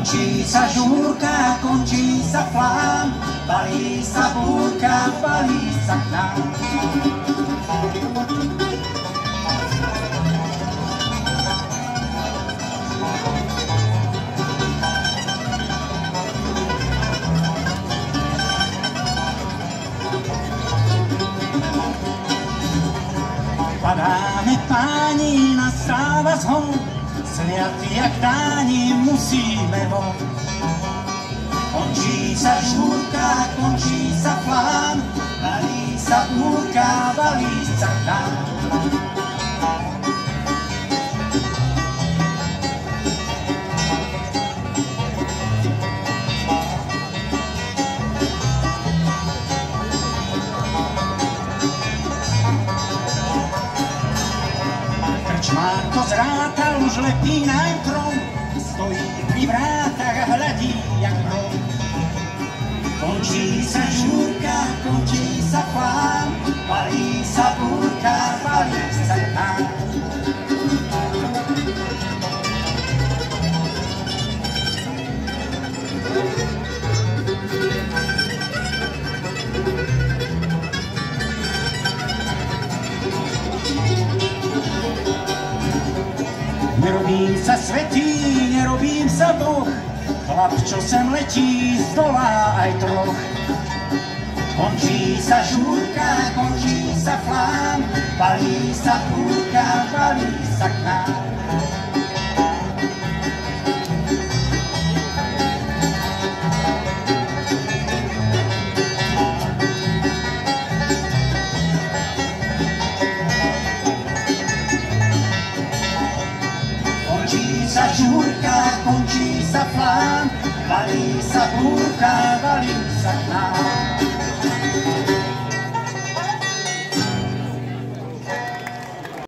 Končí sa žúrka, končí sa flám, balí sa búrka, balí sa k nám. Padáme páni, nastáva zhon, sliatí jak táni musíme von. Končí sa žúrka, končí sa flám, balí sa búrka, balí sa k nám. Krčmár to zrátal, už lepí nájm trom, stojí pri vrátach a hľadí jak hrom. Končí sa žúrka, končí sa flám, balí sa búrka, balí sa k nám. Nerobím sa svätý, nerobím sa Boh, chlap, čo sem letí, zdolá aj troch. Končí sa žúrka, končí sa flám, balí sa búrka, balí sa k nám. Končí sa žúrka, končí sa flám, balí sa búrka, balí sa k nám.